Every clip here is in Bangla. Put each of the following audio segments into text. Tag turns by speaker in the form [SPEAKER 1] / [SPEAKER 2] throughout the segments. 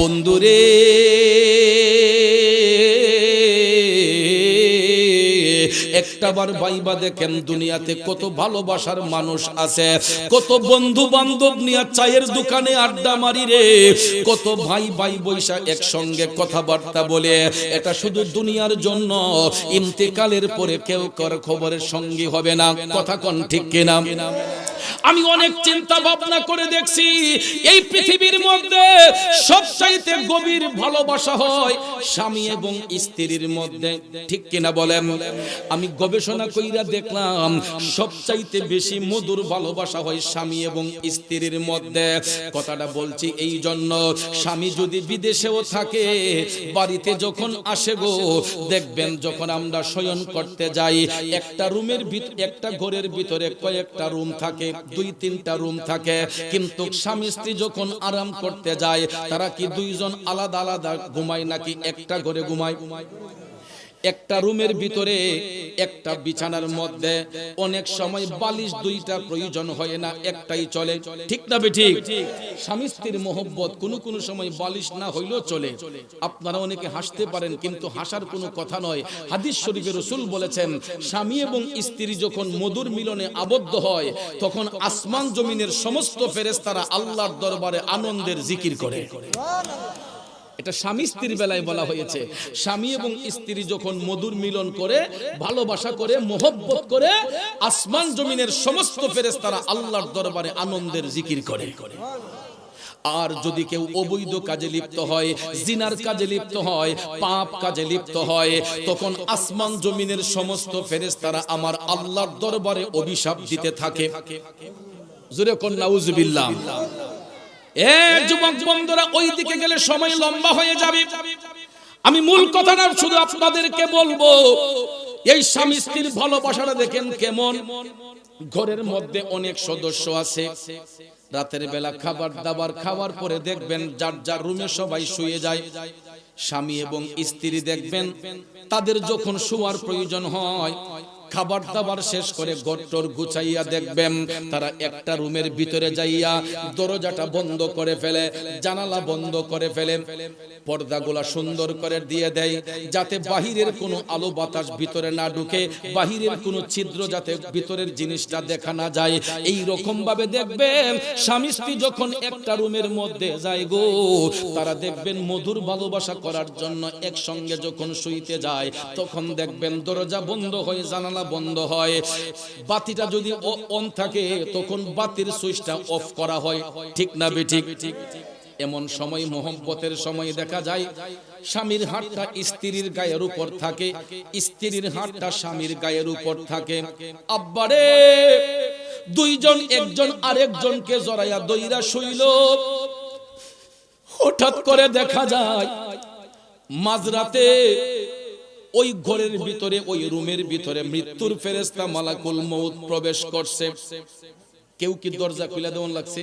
[SPEAKER 1] বন্ধুরে একটাবার ভাইবা দেখেন দুনিয়াতে কত ভালোবাসার মানুষ আছে, কত বন্ধু বান্ধব নিয়ে চায়ের দোকানে আড্ডা মারি রে, কত ভাই ভাই বৈশা একসঙ্গে কথাবার্তা বলে। এটা শুধু দুনিয়ার জন্য, ইন্তেকালের পরে কেউ কার খবরের সঙ্গী হবে না। কথা কোন ঠিক কিনা? আমি অনেক চিন্তা ভাবনা করে দেখছি, এই পৃথিবীর মধ্যে সবচাইতে গভীর ভালোবাসা হয় স্বামী এবং স্ত্রীর মধ্যে। ঠিক কিনা বলেন? আমি গবেষণা কইরা দেখলাম সবচাইতে বেশি মধুর ভালোবাসা হয় স্বামী এবং স্ত্রীর মধ্যে। কথাটা বলছি এই জন্য, স্বামী যদি বিদেশেও থাকে, বাড়িতে যখন আসে গো, দেখবেন যখন আমরা শয়ন করতে যাই, একটা রুমের ভিতর, একটা ঘরের ভিতরে কয়েকটা রুম থাকে, 2-3টা রুম থাকে, কিন্তু স্বামী স্ত্রী যখন আরাম করতে যায়, তারা কি দুইজন আলাদা আলাদা ঘুমায় নাকি একটা ঘরে ঘুমায়? একটা রুমের ভিতরে একটা বিছানার মধ্যে অনেক সময় বালিশ দুইটা প্রয়োজন হয় না, একটাই চলে। ঠিক না বেঠিক? স্বামী স্ত্রীর মহব্বত কোন কোন সময় বালিশ না হইলেও চলে। আপনারা অনেকে হাসতে পারেন, কিন্তু হাসার কোনো কথা নয়। হাদিস শরীফে রাসূল বলেছেন, স্বামী এবং স্ত্রী যখন মধুর মিলনে আবদ্ধ হয়, তখন আসমান জমিনের সমস্ত ফেরেশতারা আল্লাহর দরবারে আনন্দের জিকির করে। এটা স্বামী স্ত্রীর বেলায় বলা হয়েছে। স্বামী এবং স্ত্রী যখন মধুর মিলন করে, ভালোবাসা করে, মোহব্বত করে, আসমান জমিনের সমস্ত ফেরেশতারা আল্লাহর দরবারে আনন্দের জিকির করে। আর যদি কেউ অবৈধ কাজে লিপ্ত হয়, জিনার কাজে লিপ্ত হয়, পাপ কাজে লিপ্ত হয়, তখন আসমান জমিনের সমস্ত ফেরেশতারা আমার আল্লাহর দরবারে অভিশাপ দিতে থাকে। জোরে কোন নাউজুবিল্লাহ। যুবক বন্ধুরা, ওই দিকে গেলে সময় লম্বা হয়ে যাবে। আমি মূল কথাটা শুধু আপনাদেরকে বলবো, এই স্বামী স্ত্রীর ভালোবাসাটা দেখেন কেমন। ঘরের মধ্যে অনেক সদস্য আছে, রাতের বেলা খাবার দাবার খাওয়ার পরে দেখবেন যার যার রুমে সবাই শুয়ে যায়। স্বামী এবং স্ত্রী দেখবেন তাদের যখন শোয়ার প্রয়োজন হয়, খাবার দাবার শেষ করে ঘরটর গুছাইয়া দেখবেন তারা একটা রুমের ভিতরে যাইয়া দরজাটা বন্ধ করে ফেলে, জানালা বন্ধ করে ফেলে, পর্দাগুলা সুন্দর করে দিয়ে দেয়, যাতে বাহিরের কোনো আলো বাতাস ভিতরে না ঢুকে, বাহিরের কোনো ছিদ্র যাতে ভিতরের জিনিসটা দেখা না যায়। এই রকম ভাবে দেখবেন স্বামী স্ত্রী যখন একটা রুমের মধ্যে যায় গো, তারা দেখবেন মধুর ভালোবাসা করার জন্য একসঙ্গে যখন শুইতে যায়, তখন দেখবেন দরজা বন্ধ হয়ে, জানালা বন্ধ হয়, বাতিটা যদি অন থাকে তখন বাতির সুইচটা অফ করা হয়। ঠিক না বেঠিক? এমন সময়, মোহব্বতের সময় দেখা যায় স্বামীর হাতটা স্ত্রীর গায়ের উপর থাকে, স্ত্রীর হাতটা স্বামীর গায়ের উপর থাকে। আব্বারে, দুইজন একজন আরেকজনকে জড়াইয়া দইরা শুইল। হঠাৎ করে দেখা যায় মাঝরাতে ওই ঘরের ভিতরে, ওই রুমের ভিতরে মৃত্যুর ফেরেশতা মালাকুল মউত প্রবেশ করছে। কেউ কি দরজা খুলে দেওয়ান লাগছে?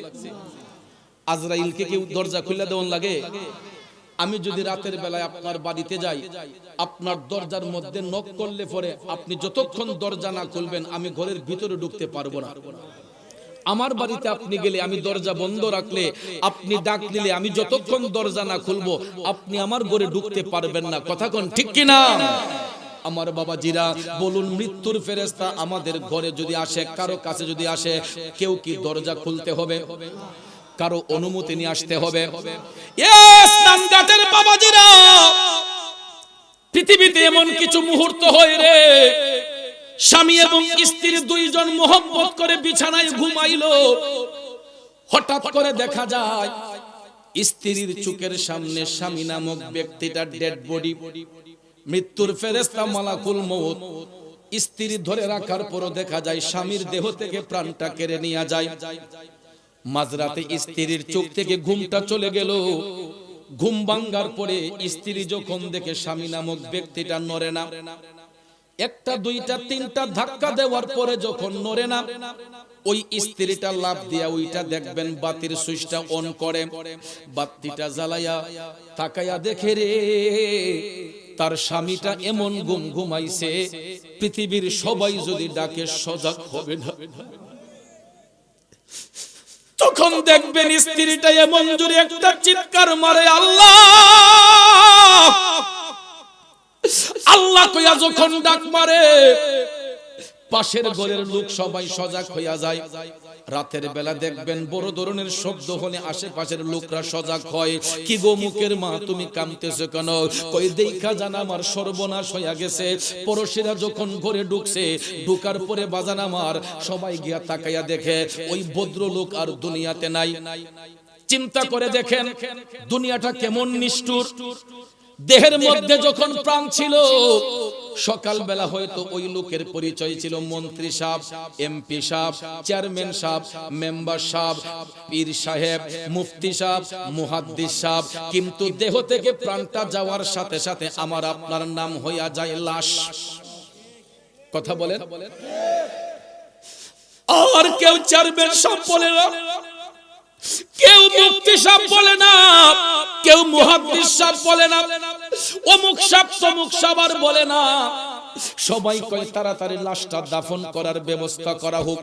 [SPEAKER 1] আজরাইলকে কেউ দরজা খুলে দেওয়ান লাগে? আমি যদি রাতের বেলায় আপনার বাড়িতে যাই, আপনার দরজার মধ্যে নক করলে পরে আপনি যতক্ষণ দরজা না খুলবেন আমি ঘরের ভিতরে ঢুকতে পারবো না। আমার বাড়িতে আপনি গেলে, আমি দরজা বন্ধ রাখলে, আপনি ডাক দিলে, আমি যতক্ষণ দরজা না খুলবো আপনি আমার ঘরে ঢুকতে পারবেন না। কথা কোন ঠিক কিনা? আমার বাবাজিরা বলুন, মৃত্যুর ফেরেশতা আমাদের ঘরে যদি আসে, কারো কাছে যদি আসে, কেউ কি দরজা খুলতে হবে? কারো অনুমতি নিয়ে আসতে হবে? বাবাজিরা, পৃথিবীতে এমন কিছু মুহূর্ত হয় রে, স্বামী এবং স্ত্রী দুইজন মোহব্বত করে বিছানায় ঘুমাইলো, হঠাৎ করে দেখা যায় স্ত্রীর চোখের সামনে স্বামী নামক ব্যক্তিটার ডেড বডি। মৃত্যুর ফেরেশতা মালাকুল মউত স্ত্রী ধরে রাখার পরও দেখা যায় স্বামীর দেহ থেকে প্রাণটা কেড়ে নিয়ে যায়। মাঝরাতে স্ত্রীর চোখ থেকে ঘুমটা চলে গেল। ঘুম ভাঙ্গার পরে স্ত্রী যখন দেখে স্বামী নামক ব্যক্তিটা নড়ে না, একটা দুইটা তিনটা ধাক্কা দেওয়ার পরে যখন নড়ে না, ওই স্ত্রীটা লাফ দিয়া ওইটা দেখবেন বাতির সুইচটা অন করে, বাতিটা জ্বালাইয়া তাকায়া দেখে রে তার স্বামীটা এমন ঘুম ঘুমাইছে, পৃথিবীর সবাই যদি ডাকে সজাগ হবে না। তখন দেখবেন স্ত্রীটা এমন জোরে একটা চিৎকার মারে, আল্লাহ আল্লাহ কইয়া যখন ডাক মারে, পাশের ঘরের লোক সবাই সজাগ হইয়া যায়। রাতের বেলা দেখবেন বড় ধরনের শব্দ হলে আশেপাশের লোকরা সজাগ হয়। কি গো মুখের মা, তুমি কাঁদতেছো কেন? কই দেখা জান আমার সর্বনাশ হইয়া গেছে। পড়শিরা যখন ঘরে ঢুকছে, ঢুকার পরে বাজান আমার সবাই গিয়া তাকাইয়া দেখে ওই ভদ্রলোক আর দুনিয়াতে নাই। চিন্তা করে দেখেন দুনিয়াটা কেমন নিষ্ঠুর। দেহের মধ্যে যখন প্রাণ ছিল, সকাল বেলা হয়তো ওই লোকের পরিচয় ছিল মন্ত্রী সাহেব, এমপি সাহেব, চেয়ারম্যান সাহেব, মেম্বার সাহেব, পীর সাহেব, মুফতি সাহেব, মুহাদ্দিস সাহেব, কিন্তু দেহ থেকে প্রাণটা যাওয়ার সাথে সাথে আমার আপনার নাম হইয়া যায় লাশ। কথা বলেন। আর কেউ চেয়ারম্যান সাহেব বলে না, কেউ মুফতি সাহেব বলে না, কেউ মুহাদ্দিস সাহেব বলে না, অমুক সাহেব তমুক সাহেব আর বলে না। সবাই কয় তাড়াতাড়ি লাশটা দাফন করার ব্যবস্থা করা হোক।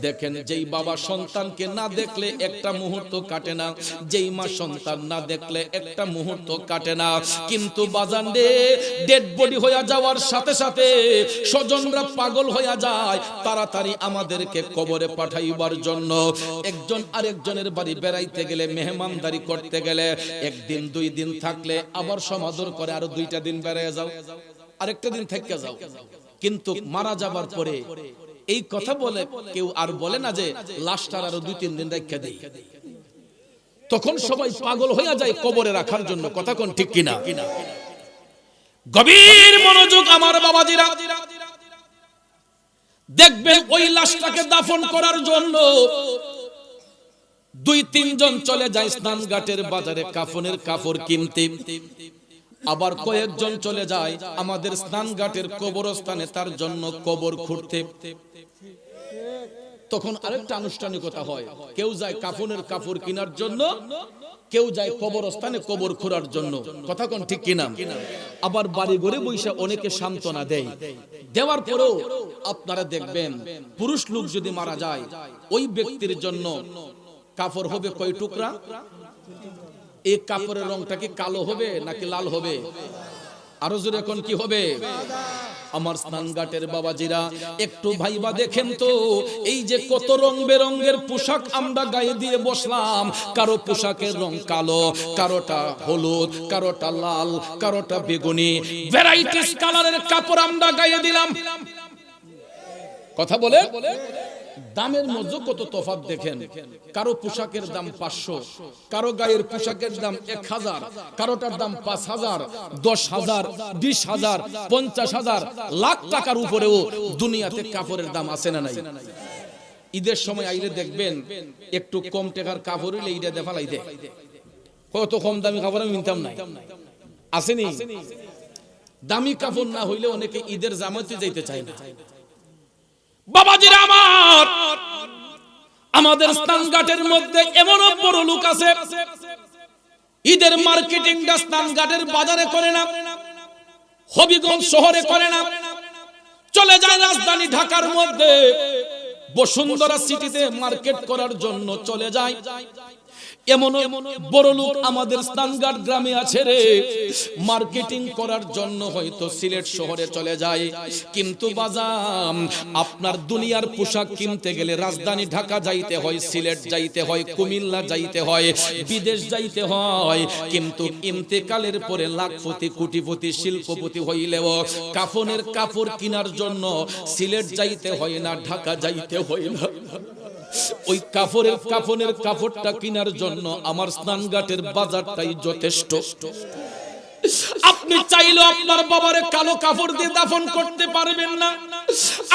[SPEAKER 1] দেখেন যেই বাবা সন্তানকে না দেখলে একটা মুহূর্ত কাটে না, যেই মা সন্তান না দেখলে একটা মুহূর্ত কাটে না, কিন্তু বাজান রে ডেড বডি হইয়া যাওয়ার সাথে সাথে স্বজনরা পাগল হইয়া যায় তাড়াতাড়ি আমাদেরকে কবরে পাঠাইবার জন্য। একজন আরেকজনের বাড়ি বেড়াইতে গেলে, মেহমানদারি করতে গেলে, একদিন দুই দিন থাকলে আবার সমাদর করে আরো 2টা দিন বেড়াইয়া যাও, আরেকটা দিন থেকে যাও। কিন্তু মারা যাবার পরে এই কথা বলে কেউ আর বলে না যে লাশটার আরো 2-3 দিন রেখে দেই। তখন সবাই পাগল হইয়া যায় কবরে রাখার জন্য। কথা কোন ঠিক কিনা? গভীর মনোযোগ আমার বাবাজিরা, দেখবেন ওই লাশটাকে দাফন করার জন্য 2-3 জন চলে যায় স্নানঘাটের বাজারে কাফনের কাপড় কিনতে। আবার কয়েকজন চলে যায় আমাদের স্নানঘাটের কবরস্থানে তার জন্য কবর খুঁড়তে। তখন আরেকটা আনুষ্ঠানিকতা হয়, কেউ যায় কাফনের কাপড় কেনার জন্য, কেউ যায় কবরস্থানে কবর খোঁড়ার জন্য। কথা কোন ঠিক কিনা? আবার বাড়ি ঘরে বসে অনেকে সান্ত্বনা দেয়। দেওয়ার পরেও আপনারা দেখবেন পুরুষ লোক যদি মারা যায়, ওই ব্যক্তির জন্য কাপড় হবে কয় টুকরা? এই কাপড়ের রংটা কি কালো হবে নাকি লাল হবে? আরো জোরে এখন কি হবে? আমার স্নানঘাটের বাবাজিরা একটু ভাইবা দেখেন তো, এই যে কত রং বেরঙের পোশাক আমরা গায়ে দিয়ে বসলাম, কারো পোশাকের রং কালো, কারোটা হলুদ, কারোটা লাল, কারোটা বেগুনি, ভ্যারাইটিস কালারের কাপড় আমরা গায়ে দিলাম। কথা বলে দামের মধ্যে কত তফাৎ দেখেন। কারো পোশাকের দাম 500, কারো গায়ের পোশাকের দাম 1000, কারোটার দাম 5000, 10000, 20000, 50000, লাখ টাকার উপরেও দুনিয়াতে কাপড়ের দাম আছে না নাই? ঈদের সময় আইলে দেখবেন একটু কম টাকার কাপড় হইলে ঈদে দেখালাই দেয়। কত কম দামি কাপড় আমি কিনতাম নাই, আসেনি? দামি কাপড় না হইলে অনেকে ঈদের জামাতে যাইতে চায় না। বাবাজিরা আমার, আমাদের স্নানঘাটের মধ্যে এমন বড় লোক আছে, ঈদের মার্কেটিংটা স্নানঘাটের বাজারে করে না, হবিগঞ্জ শহরে করে না, চলে যায় রাজধানী ঢাকার মধ্যে বসুন্ধরা সিটিতে মার্কেট করার জন্য চলে যায়। এমন বড় লোক আমাদের স্নানঘাট গ্রামে আছে রে, মার্কেটিং করার জন্য হয়তো সিলেট শহরে চলে যায়। কিন্তু বাজাম আপনার দুনিয়ার পোশাক কিনতে গেলে রাজধানী ঢাকা যাইতে হয়, সিলেট যাইতে হয়, কুমিল্লা যাইতে হয়, বিদেশ যাইতে হয়। কিন্তু ইন্তেকালের পরে লাখপতি, কোটিপতি, শিল্পপতি হইলেও কাফনের কাপড় কেনার জন্য সিলেট যাইতে হয় না, ঢাকা যাইতে হয় না। ওই কাফনের কাপড়টা কেনার জন্য আমার স্নানঘাটের বাজারটাই যথেষ্ট। আপনি চাইলেও আপনার বাবারে কালো কাপড় দিয়ে দাফন করতে পারবেন না,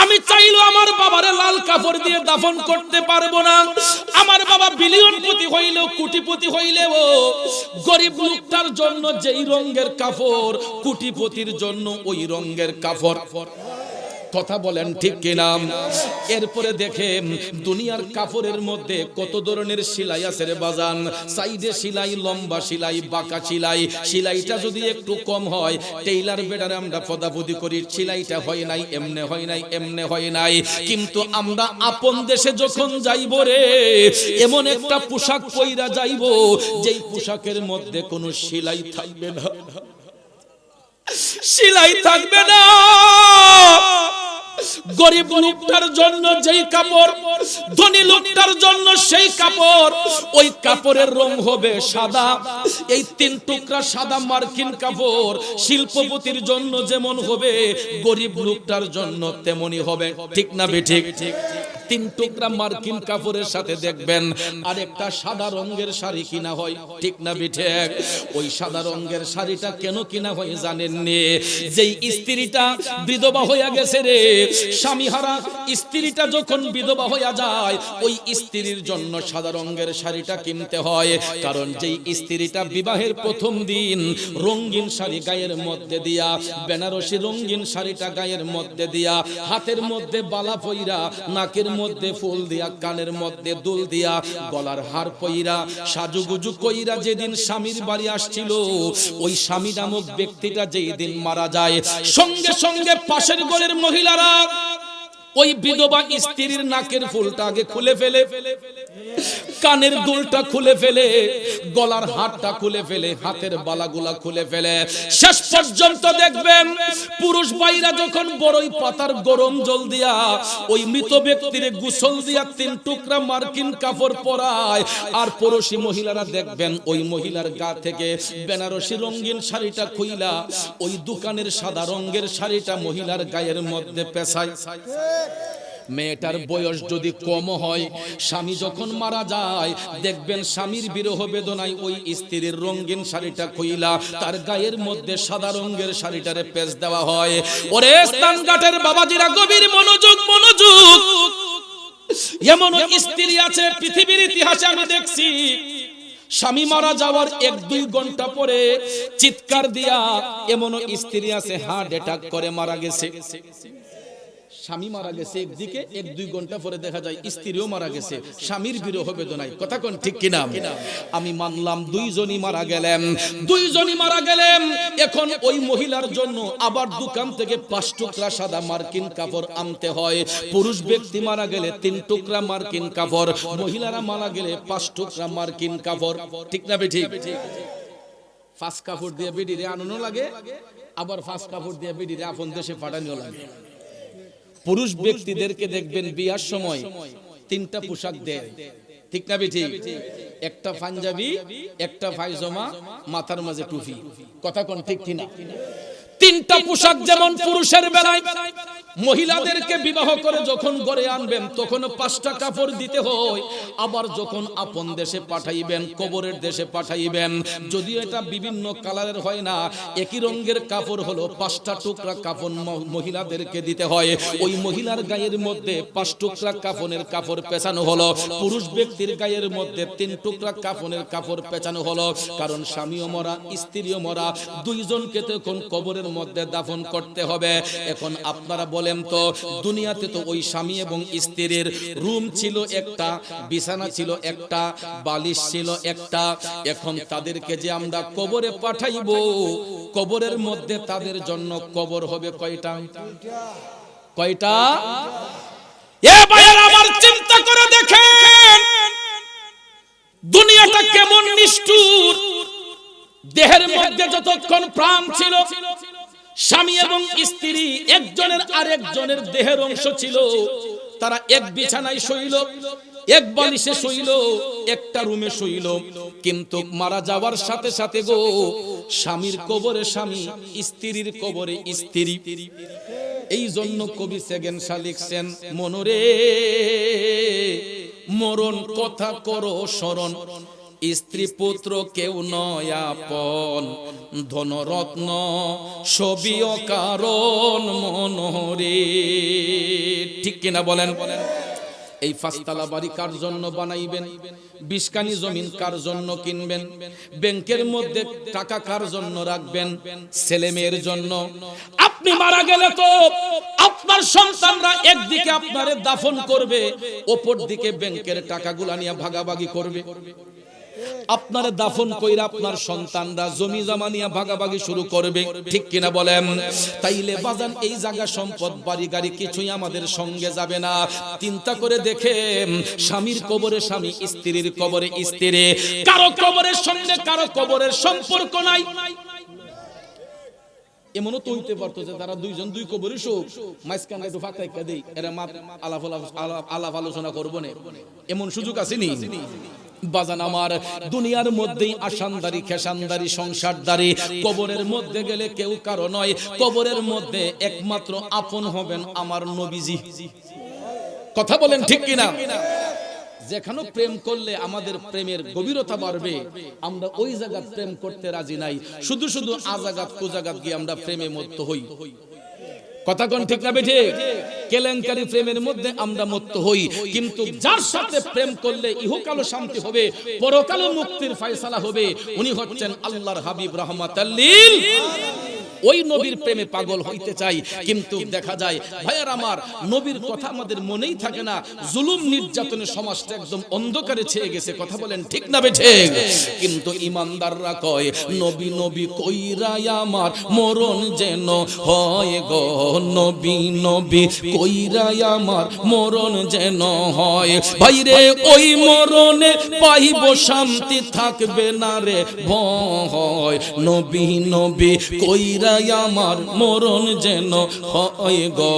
[SPEAKER 1] আমি চাইলেও আমার বাবারে লাল কাপড় দিয়ে দাফন করতে পারবো না। আমার বাবা বিলিয়নপতি হইলেও, কোটিপতি হইলেও গরিব লোকটার জন্য যেই রঙের কাপড়, কোটিপতির জন্য ওই রঙের কাপড়। কথা বলেন ঠিক কিনা? এরপরে দেখেন দুনিয়ার কাপড়ের মধ্যে কত ধরনের সেলাই আছে রে বাজান। সাইডে সেলাই, লম্বা সেলাই, বাঁকা সেলাই। সেলাইটা যদি একটু কম হয়, টেইলার বেডারে আমরা পদাপদি করি, সেলাইটা হয় নাই, এমনে হয় নাই, এমনে হয় নাই। কিন্তু আমরা আপন দেশে যখন যাইব রে, এমন একটা পোশাক পইরা যাইব যেই পোশাকের মধ্যে কোনো সেলাই থাকবে না, সেলাই থাকবে না। গরিব লোকটার জন্য যেই কাপড়, ধনী লোকটার জন্য সেই কাপড়। ওই কাপড়ের রং হবে সাদা। এই 3 টুকরা সাদা মার্কিন কাপড় শিল্পপতির জন্য যেমন হবে, গরিব লোকটার জন্য তেমনি হবে। ঠিক না বেঠিক? 3 টুকরা মার্কিন কাপড়ের সাথে দেখবেন আরেকটা সাদা রঙের শাড়ি কিনা হয়। ঠিক না বেঠিক? ওই সাদা রঙের শাড়িটা কেন কিনা হয় জানেননি? যেই স্ত্রীটা বিধবা হয়ে গেছে রে, স্বামীহারা স্ত্রীটা যখন বিধবা হয়ে যায়, ওই স্ত্রীর জন্য সাদা রঙের শাড়িটা কিনতে হয়। কারণ যেই স্ত্রীটা বিবাহের প্রথম দিন রঙিন শাড়ি গায়ের মধ্যে দিয়া, বেনারসি রঙিন শাড়িটা গায়ের মধ্যে দিয়া, হাতের মধ্যে বালা পইরা, নাকের মধ্যে ফুল দিয়া, কানের মধ্যে দুল দিয়া, গলার হার পইরা, সাজুগুজু কইরা যেদিন স্বামীর বাড়ি আসছিল, ওই স্বামী নামক ব্যক্তিটা যেই দিন মারা যায়, সঙ্গে সঙ্গে পাশের ঘরের মহিলারা ওই বিধবা স্ত্রীর নাকের ফুলটা আগে খুলে ফেলে, কানের দুলটা খুলে ফেলে, গলার হারটা খুলে ফেলে, হাতের বালাগুলা খুলে ফেলে। শেষ পর্যন্ত দেখবেন পুরুষ ভাইরা যখন বড়ই পাতার গরম জল দিয়া ওই মৃত ব্যক্তির গোসল দিয়া 3 টুকরা মার্কিন কাপড় পরায়, আর পড়োশী মহিলারা দেখবেন ওই মহিলার গা থেকে বেনারসি রঙিন শাড়িটা খুইলা ওই দোকানের সাদা রঙের শাড়িটা মহিলার গায়ের মধ্যে পেছায়। মেয়েটার বয়স যদি কম হয়, স্বামী যখন মারা যায়, দেখবেন স্বামীর বিরহ বেদনায় ওই স্ত্রীর রঙিন শাড়িটা খুইলা তার গায়ের মধ্যে সাদা রঙের শাড়িটারে পেঁচ দেওয়া হয়। ওরে স্থানঘাটের বাবাজিরা, গভীর মনোযোগ, মনোযোগ। এমন স্ত্রী আছে পৃথিবীর ইতিহাসে আমি দেখছি, স্বামী মারা যাওয়ার 1-2 ঘন্টা পরে চিৎকার দিয়া এমন স্ত্রী আছে হার্ট অ্যাটাক করে মারা গেছে। স্বামী মারা গেছে একদিকে, 1-2 ঘন্টা পরে দেখা যায় স্ত্রীও মারা গেছে, স্বামীর বিরহ বেদনায়। কথা কোন ঠিক কিনা? আমি মানলাম 2 জনই মারা গেলেন, 2 জনই মারা গেলেন। এখন ওই মহিলার জন্য আবার দোকান থেকে 5 টুকরা সাদা মার্কিন কাপড় আনতে হয়। পুরুষ ব্যক্তি মারা গেলে 3 টুকরা মার্কিন কাপড়, মহিলারা মারা গেলে 5 টুকরা মার্কিন কাপড়। ঠিক না বেঠিক? 5 কাপড় দিয়ে বেডিরে আনানো লাগে, আবার 5 কাপড় দিয়ে বেডিরে আপন দেশে পাঠানো লাগে। পুরুষ ব্যক্তিদেরকে দেখবেন বিয়ার সময় 3টা পোশাক দেয়। ঠিক না বেঠিক? একটা পাঞ্জাবি, একটা পায়জামা, মাথার মাঝে টুপি। কথা কোন ঠিক কিনা? 3টা পোশাক যেমন পুরুষের বেলায় মহিলাদেরকে বিবাহ করে যখন ঘরে আনবেন তখন 5টা কাপড় দিতে হয়। আবার যখন আপন দেশে পাঠাইবেন, কবরের দেশে পাঠাইবেন, যদিও এটা বিভিন্ন কালারের হয় না, একই রঙের কাপড় হলো 5টা টুকরা কাপড় মহিলাদেরকে দিতে হয়। ওই মহিলার গায়ের মধ্যে 5 টুকরা কাফনের কাপড় পেছানো হলো, পুরুষ ব্যক্তির গায়ের মধ্যে 3 টুকরা কাফনের কাপড় পেছানো হলো। কারণ স্বামীও মরা, স্ত্রীও মরা, 2 জনকে তখন কবরের মধ্যে দাফন করতে হবে। এখন আপনারা বলেন তো, দুনিয়াতে তো ওই স্বামী এবং স্ত্রীর রুম ছিল একটা, বিছানা ছিল একটা, বালিশ ছিল একটা। এখন তাদেরকে যে আমরা কবরে পাঠাইব, কবরের মধ্যে তাদের জন্য কবর হবে কয়টা? কয়টা? এ ভাইরা আমার, চিন্তা করে দেখেন দুনিয়াটা কেমন নিষ্ঠুর। দেহের মধ্যে যতক্ষণ প্রাণ ছিল, স্বামী এবং স্ত্রী একজনের আরেকজনের দেহের অংশ ছিল, তারা এক বিছানায় শুইল, এক বালিশে শুইল, একটা রুমে শুইল। কিন্তু মারা যাওয়ার সাথে সাথে গো, স্বামীর কবরে স্বামী, স্ত্রীর কবরে স্ত্রী। এই জন্য কবি সেকেন্ড লিখছেন, মনরে মরণ কথা করো স্মরণ, স্ত্রী পুত্র কেউ নয় আপন, ধনরত্ন সবই অকারণ মনোহরে। ঠিক কিনা বলেন? এই 5 তলা বাড়ি কার জন্য বানাইবেন? 20 কানি জমিন কার জন্য কিনবেন? ব্যাংকের মধ্যে টাকা কার জন্য রাখবেন? ছেলে মেয়ের জন্য। আপনি মারা গেলে তো আপনার সন্তানরা একদিকে আপনারে দাফন করবে, অপর দিকে ব্যাংকের টাকাগুলো নিয়ে ভাগাভাগি করবে। আপনারে দাফন কইরা আপনার সন্তানরা জমি জমা নিয়ে ভাগাভাগি শুরু করবে, ঠিক কিনা বলেন? তাইলে বাজান এই জায়গা সম্পদ বাড়ি গাড়ি কিছুই আমাদের সঙ্গে যাবে না। চিন্তা করে দেখে, স্বামীর কবরে স্বামী, স্ত্রীর কবরে স্ত্রী, কারো কবরের সঙ্গে কারো কবরের সম্পর্ক নাই। এমনও তো হইতে পারতো যে তারা দুইজন দুই কবরই শোক, মাঝখানে একটু ফাঁকা একটা দেই, এরা আলাপ আলোচনা করবো না, এমন সুযোগ আসেনি। বাজান আমার, দুনিয়ার মধ্যেই আসানদারি খেসানদারি সংসারদারি, কবরের মধ্যে গেলে কেউ কারো নয়। কবরের মধ্যে একমাত্র আপন হবেন আমার নবীজি। কথা বলেন ঠিক কিনা? যেখানে প্রেম করলে আমাদের প্রেমের গভীরতা বাড়বে, আমরা ওই জায়গা প্রেম করতে রাজি নাই। শুধু শুধু আজাগাত কুজাগাত গিয়ে আমরা প্রেমে মত্ত হই। কথা কোন ঠিক না বেঠে? কেলেঙ্কারি প্রেমের মধ্যে আমরা মত্ত হই। কিন্তু যার সাথে প্রেম করলে ইহকালও শান্তি হবে, পরকালও মুক্তির ফয়সালা হবে, উনি হচ্ছেন আল্লাহর হাবিব রাহমাতাল লিল। ওই নবীর প্রেমে পাগল হইতে চাই, কিন্তু দেখা যায় ভাইয়ার আমার, নবীর কথা আমাদের মনেই থাকে না। জুলুম নির্যাতনের সমাজটা একদম অন্ধকারে ছেয়ে গেছে। কথা বলেন ঠিক না বেঠে? কিন্তু ইমানদাররা কয়, নবী নবী কইরা আমার মরণ যেন হয় গো, নবী নবী কইরা আমার মরণ যেন হয়। ভাইরে ওই মরণে পাইব শান্তি, থাকবে না রে ভয়। নবী নবী কইরা আমার মরণ যেন হয় গো,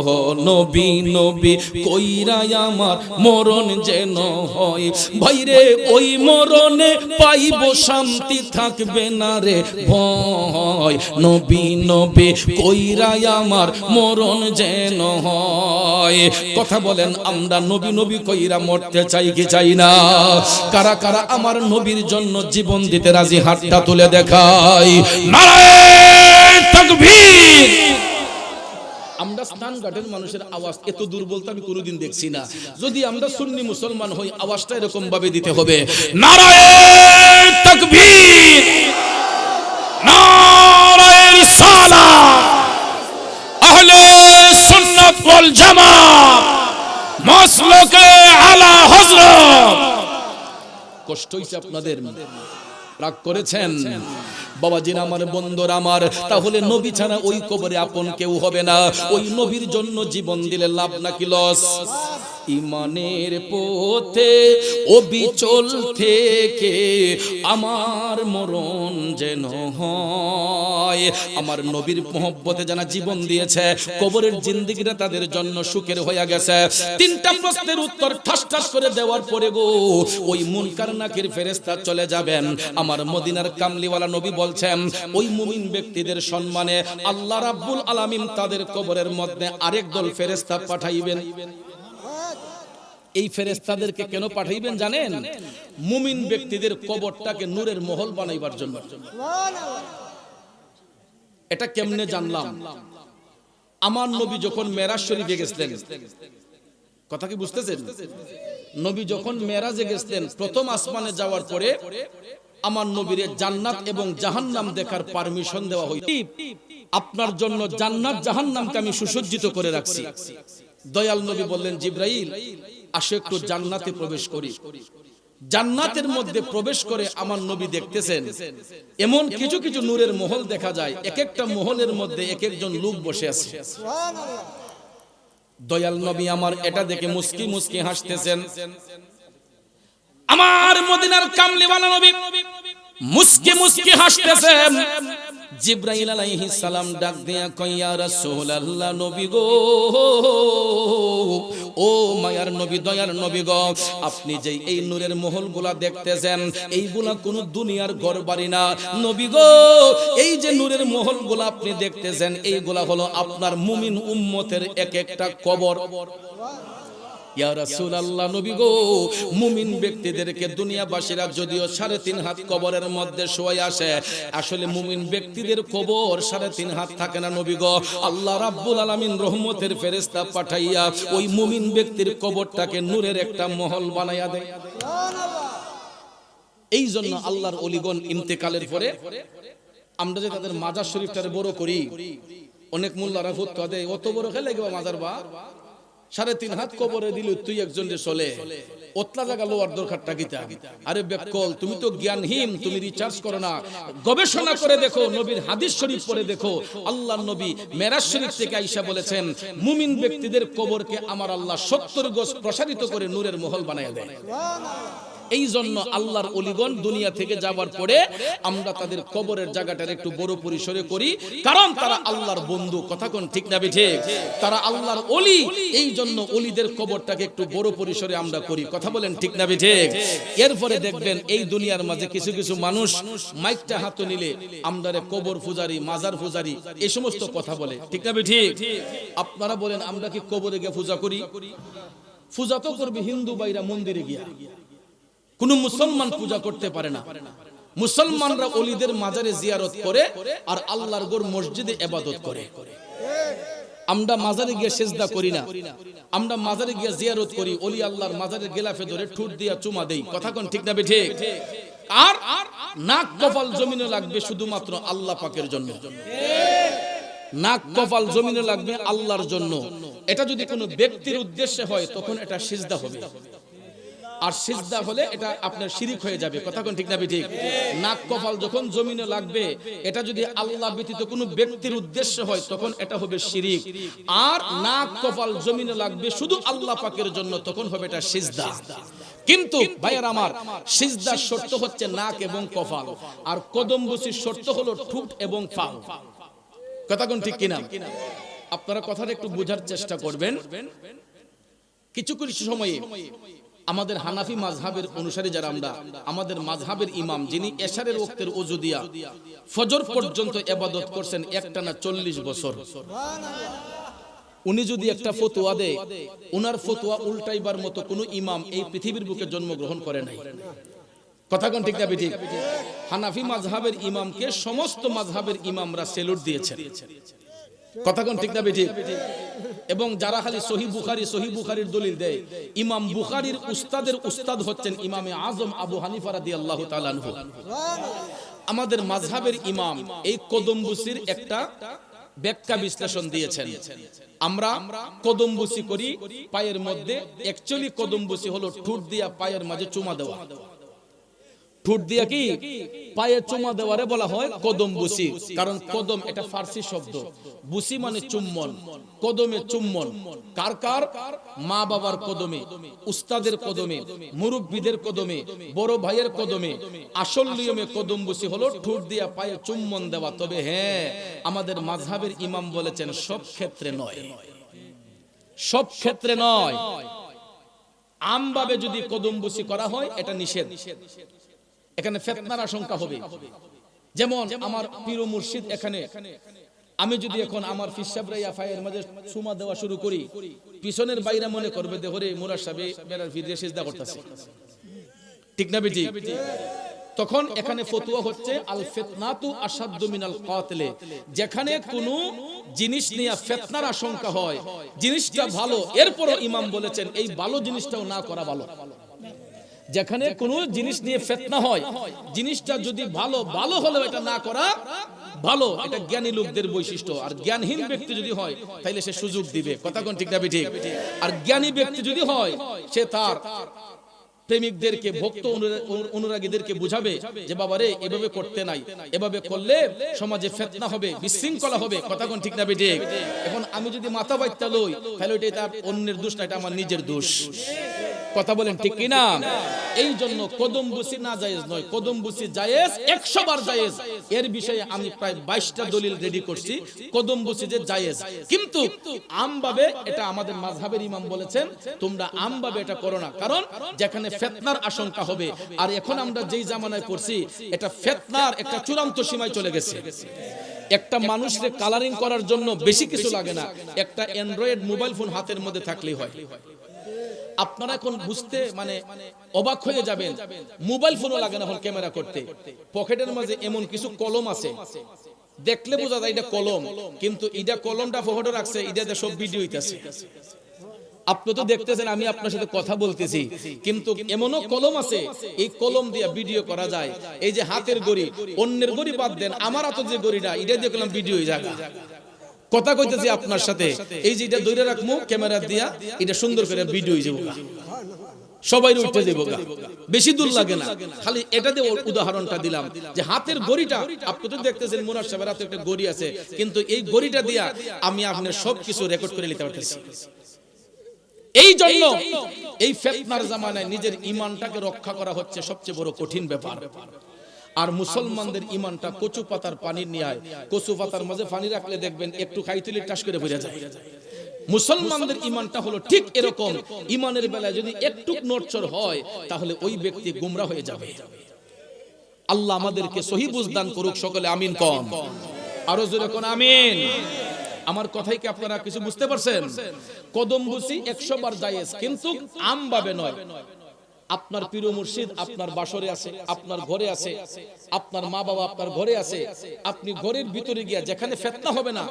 [SPEAKER 1] নবী নবী কইরা আমার মরণ যেন হয়। ভাইরে ওই মরণে পাইব শান্তি, থাকবে না রে ভয়। নবী নবী কইরা আমার মরণ যেন হয়। কথা বলেন, আমরা নবী নবী কইরা মরতে চাই কি চাই না? কারা কারা আমার নবীর জন্য জীবন দিতে রাজি? হাতটা তুলে দেখাই। নারায়ে তাকবীর। আমরা স্থানঘাটের মানুষের আওয়াজ এত দুর্বল আমি কোনোদিন দেখছি না। যদি আমরা সুন্নি মুসলমান হই, আওয়াজটা এরকম ভাবে দিতে হবে, নারায়ে তাকবীর, নারায়ে রিসালাত, আহলে সুন্নাত ওয়াল জামাত, মাসলাকে আলা হযরত। কষ্ট হইছে আপনাদের? রাগ করেছেন? বাবাজিরা আমার, বন্ধুরা আমার, তাহলে নবী ছাড়া ওই কবরে আপন কেউ হবে না। ওই নবীর জন্য জীবন দিলে লাভ নাকি লস? ইমানের পথে অবিচল থেকে আমার মরণ যেন হয়। আমার নবীর মহব্বতে যারা জীবন দিয়েছে, কবরের জিন্দেগিটা তাদের জন্য সুখের হয়ে গেছে। তিনটা প্রশ্নের উত্তর ঠাস ঠাস করে দেওয়ার পরে গো, ওই মুনকার নাকির ফেরেশতা চলে যাবেন। আমার মদিনার কামলিওয়ালা নবী বলছেন, ওই মুমিন ব্যক্তিদের সম্মানে আল্লাহ রাব্বুল আলামিন তাদের কবরের মধ্যে আরেক দল ফেরেশতা পাঠাইবেন। এই ফেরেশতাদেরকে কেন পাঠাইবেন জানেন? মুমিন ব্যক্তিদের কবরটাকে নূরের মহল বানাইবার জন্য। এটা কেমনে জানলাম? আমার নবী যখন মেরাজ শরীফে গেছিলেন, কথা কি বুঝতেছেন? নবী যখন মেরাজে গেছিলেন, প্রথম আসমানে যাওয়ার পরে আমার নবীরে জান্নাত এবং জাহান্নাম দেখার পারমিশন দেওয়া হয়েছে। আপনার জন্য জান্নাত জাহান্নামকে আমি সুসজ্জিত করে রাখছি। দয়াল নবী বললেন, জিবরাইল আসো একটু জান্নাতে প্রবেশ করি। জান্নাতের মধ্যে প্রবেশ করে আমার নবী দেখতেছেন এমন কিছু কিছু নূরের মহল দেখা যায়। এক একটা মহলের মধ্যে এক একজন লোক বসে আছে। দয়াল নবী আমার এটা দেখে মুস্কি মুস্কি হাসতেছেন। আমার মদিনার কামলিওয়ালা নবী মুস্কি মুস্কি হাসতেছেন। জিবরাইল আলাইহিস সালাম ডাক দিয়া কয়, ইয়া রাসূলুল্লাহ, নবী গো, ও মায়ার নবী, দয়ার নবী গো, আপনি যে এই নূরের মহলগুলা দেখতেছেন, এইগুলা কোন দুনিয়ার ঘরবাড়ি না। নবী গো, এই যে নূরের মহলগুলা আপনি দেখতেছেন, এইগুলা হলো আপনার মুমিন উম্মতের এক একটা কবর। ইয়া রাসূলুল্লাহ, নবী গো, মুমিন ব্যক্তিদেরকে দুনিয়াবাসীরা যদিও 3.5 হাত কবরের মধ্যে শুয়ে আসে, আসলে মুমিন ব্যক্তিদের কবর 3.5 হাত থাকে না নবী গো। আল্লাহ রাব্বুল আলামিন রহমতের ফেরেশতা পাঠাইয়া ওই মুমিন ব্যক্তির কবরটাকে নূরের একটা মহল বানাইয়া দেয়। এই জন্য আল্লাহর ওলিগণ ইন্তেকালের পরে আমরা যে তাদের মাজার শরীফটারে বড় করি, অনেক মোল্লারা ফুৎকা দেয়, অত বড় খেলে গেবা মাজার বা 3.5 হাত কবরে দিল তুই একজন যে চলে ওতলা জায়গা লোয়ার দরকারটা কিতা? আরে বেকল, তুমি তো জ্ঞানহীন, তুমি রিসার্চ করো না, গবেষণা করে দেখো, নবীর হাদিস শরীফ পড়ে দেখো। আল্লাহর নবী মেরাজ শরীফ থেকে আয়েশা বলেছেন, মুমিন ব্যক্তিদের কবরকে আমার আল্লাহ 70 গজ প্রসারিত করে নূরের মহল বানায়া দেয়। এই জন্য আল্লাহর ওলিগণ দুনিয়া থেকে যাবার পরে আমরা তাদের কবরের জায়গাটার একটু বড় পরিসরে করি, কারণ তারা আল্লাহর বন্ধু। কথা কোন ঠিক না ঠিক? তারা আল্লাহর ওলি, এই জন্য ওলিদের কবরটাকে একটু বড় পরিসরে আমরা করি। কথা বলেন ঠিক না ঠিক? এরপরে দেখবেন এই দুনিয়ার মাঝে কিছু কিছু মানুষ মাইকটা হাতে নিলে আমরা কবর পূজারি, মাজার পূজারি এই সমস্ত কথা বলে। ঠিক না ঠিক? আপনারা বলেন আমরা কি কবরে গিয়ে পূজা করি? পূজা তো করবে হিন্দু ভাইরা মন্দিরে গিয়া, কোন মুসলমান পূজা করতে পারে না। মুসলমানরা ওলিদের মাজারে জিয়ারত করে আর আল্লাহর ঘর মসজিদে ইবাদত করে। আমরা মাজারে গিয়ে সেজদা করি না, আমরা মাজারে গিয়ে জিয়ারত করি, ওলি আল্লাহর মাজারের গেলাফে ধরে ঠুট দিয়া চুমা দেই। কথা কোন ঠিক না ঠিক? আর নাক কপাল জমিনে লাগবে শুধুমাত্র আল্লাহ পাকের জন্য। নাক কপাল জমিনে লাগবে আল্লাহর জন্য। এটা যদি কোনো ব্যক্তির উদ্দেশ্যে হয় তখন এটা সিজদা হবে, আর সিজদা হলে এটা আপনার শিরিক হয়ে যাবে। কথা কোন ঠিক না ঠিক? নাক কপাল যখন জমিনে লাগবে, এটা যদি আল্লাহ ব্যতীত কোনো ব্যক্তির উদ্দেশ্য হয় তখন এটা হবে শিরিক। আর নাক কপাল জমিনে লাগবে শুধু আল্লাহ পাকের জন্য, তখন হবে এটা সিজদা। কিন্তু ভাইয়ার আমার, সিজদার শর্ত হচ্ছে নাক এবং কপাল, আর কদম বসির শর্ত হলো ঠোঁট এবং পা। কথা কোন ঠিক কিনা? আপনারা কথাটা একটু বোঝার চেষ্টা করবেন। কিছু কিছু সময়ে আমাদের হানাফি মাযহাবের অনুসারী যারা আমরা, আমাদের মাযহাবের ইমাম যিনি এশারের ওয়াক্তের ওযু দিয়া ফজর পর্যন্ত ইবাদত করছেন একটানা 40 বছর, উনি যদি একটা ফতোয়া দেয়, উনার ফতোয়া উল্টাইবার মতো কোনো ইমাম এই পৃথিবীর বুকে জন্মগ্রহণ করে নাই। কথা কোন ঠিক না ঠিক? হানাফি মাযহাবের ইমামকে সমস্ত মাযহাবের ইমামরা সেলুট দিয়েছেন। কথা কোন ঠিক না ঠিক? এবং যারা খালি সহিহ বুখারীর দলিল দেয়, ইমাম বুখারীর উস্তাদের উস্তাদ হচ্ছেন ইমামে আজম আবু হানিফা রাদিয়াল্লাহু তাআলা আনহু। আমাদের মাযহাবের ইমাম এই কদমবুসির একটা ব্যাখ্যা বিশ্লেষণ দিয়েছেন। আমরা কদমবুসি করি পায়ের মধ্যে, অ্যাকচুয়ালি কদমবুসি হলো ঠোঁট দিয়া পায়ের মাঝে চুমা দেওয়া। ঠোঁট দিয়া কি পায়ে চুমা দেওয়ারে বলা হয় কদম বুসি। কারণ কদম এটা ফার্সি শব্দ, বুসি মানে চুম্বন, কদমে চুম্বন। কার কার? মা বাবার কদমে, উস্তাদের কদমে, মুরব্বিদের কদমে, বড় ভাইয়ের কদমে। আসল নিয়মে কদম বুসি হলো ঠোঁট দিয়া পায়ে চুম্বন দেওয়া। তবে হ্যাঁ, আমাদের মাযহাবের ইমাম বলেছেন সব ক্ষেত্রে নয়, সব ক্ষেত্রে নয়। আমভাবে যদি কদম বুসি করা হয় এটা নিষেধ। এখানে ফিতনার আশঙ্কা হবে। যেমন আমার পীর মুর্শিদ, এখানে আমি যদি এখন আমার ফিসাবরা ইয়াফায়ের মাঝে চুমা দেওয়া শুরু করি, পিছনের বাইরা মনে করবে দেহরে মুরাদ সাহেব বেড়ার ফিরে সিজদা করতেছে। ঠিক না বেটি? তখন এখানে ফতোয়া হচ্ছে আল ফিতনাতু আশাদ্দু মিনাল কাতলে। যেখানে কোনো জিনিস নিয়ে ফিতনার আশঙ্কা হয়, জিনিসটা ভালো, এরপরও ইমাম বলেছেন এই ভালো জিনিসটাও না করা ভালো। যেখানে কোনো জিনিস নিয়ে ফিতনা হয়, জিনিসটা যদি ভালো, ভালো হলেও এটা না করা ভালো। এটা জ্ঞানী লোকদের বৈশিষ্ট্য। আর জ্ঞানহীন ব্যক্তি যদি হয় তাহলে সে সুযোগ দিবে। কথা কোন ঠিক না ঠিক? আর জ্ঞানী ব্যক্তি যদি হয় সে তার প্রেমিকদেরকে, ভক্ত অনুরাগীদেরকে বুঝাবে যে বাবা রে এভাবে করতে নাই, এভাবে করলে সমাজে ফিতনা হবে, বিশৃঙ্খলা হবে। কথা কোন ঠিক না ঠিক? এখন আমি যদি মাথা বাইতা লই তাহলে ওইটা তার অন্যের দোষ না, এটা আমার নিজের দোষ। কথা বলেন ঠিক কি না? এই জন্য কদম বুসি না জায়েজ নয়, কদম বুসি জায়েজ, 100 বার জায়েজ। এর বিষয়ে আমি প্রায় 22টা দলিল রেডি করছি কদম বুসি যে জায়েজ। কিন্তু আমভাবে এটা আমাদের মাযহাবের ইমাম বলেছেন তোমরা আমভাবে এটা করো না, কারণ যেখানে ফিতনার আশঙ্কা হবে। আর এখন আমরা যেই জামানায় পড়ছি, এটা ফিতনার একটা চূড়ান্ত সীমায় চলে গেছে। একটা মানুষকে কালারিং করার জন্য বেশি কিছু লাগে না, একটা অ্যান্ড্রয়েড মোবাইল ফোন হাতের মধ্যে থাকলেই হয়। আপনারা এখন বুঝতে মানে অবাক হয়ে যাবেন, মোবাইল ফোনও লাগে না এখন ক্যামেরা করতে। পকেটের মাঝে এমন কিছু কলম আছে, দেখলে বোঝা যায় এটা কলম, কিন্তু এটা কলমটা পকেটে রাখছে, এটাতে সব ভিডিও হইতাছে। আপনি তো দেখতেছেন আমি আপনার সাথে কথা বলতেছি, কিন্তু এমনও কলম আছে এই কলম দিয়ে ভিডিও করা যায়। এই যে হাতের ঘড়ি, অন্যের ঘড়ি বাদ দেন, আমার হাতে যে ঘড়িটা, এটা দিয়ে কলম ভিডিও হয়ে যায়। কথা কইতেছি আপনার সাথে, এই যে এটা ধরে রাখমু ক্যামেরা দিয়া, এটা সুন্দর করে ভিডিও হয়ে যাবো, সবাই উঠতে দেবো, বেশি দূর লাগে না। খালি এটা দিয়ে উদাহরণটা দিলাম যে হাতের গড়িটা আপনি তো দেখতেছেন মুরাদ সাহেবের হাতে একটা গড়ি আছে, কিন্তু এই গড়িটা দিয়া আমি আপনার সবকিছু রেকর্ড করে নিতে পারতেছি। এই জন্য এই ফিতনার জামানায় নিজের ঈমানটাকে রক্ষা করা হচ্ছে সবচেয়ে বড় কঠিন ব্যাপার। আর মুসলমানদের ঈমানটা কচু পাতার পানির ন্যায়, কচু পাতার মাঝে পানি রাখলে দেখবেন একটু খাই তুলে টাস করে পড়ে যায়। মুসলমানদের ঈমানটা হলো ঠিক এরকম, ঈমানের বেলায় যদি একটু নড়চড় হয় তাহলে ওই ব্যক্তি গোমরা হয়ে যাবে। আল্লাহ আমাদেরকে সহি বুঝ দান করুক, সকলে আমিন কম, আরো জোরে কোন আমিন। আমার কথাই কি আপনারা কিছু বুঝতে পারছেন? কদম বুঝি 100 বার জায়েজ, কিন্তু আম ভাবে নয়। আপনার পীর মুর্শিদ আপনার বাসরে আছে, আপনার ঘরে আছে, আপনার মা বাবা আপনার ঘরে আছে, আপনি ঘরের ভিতরে গিয়া যেখানে ফিতনা হবে না,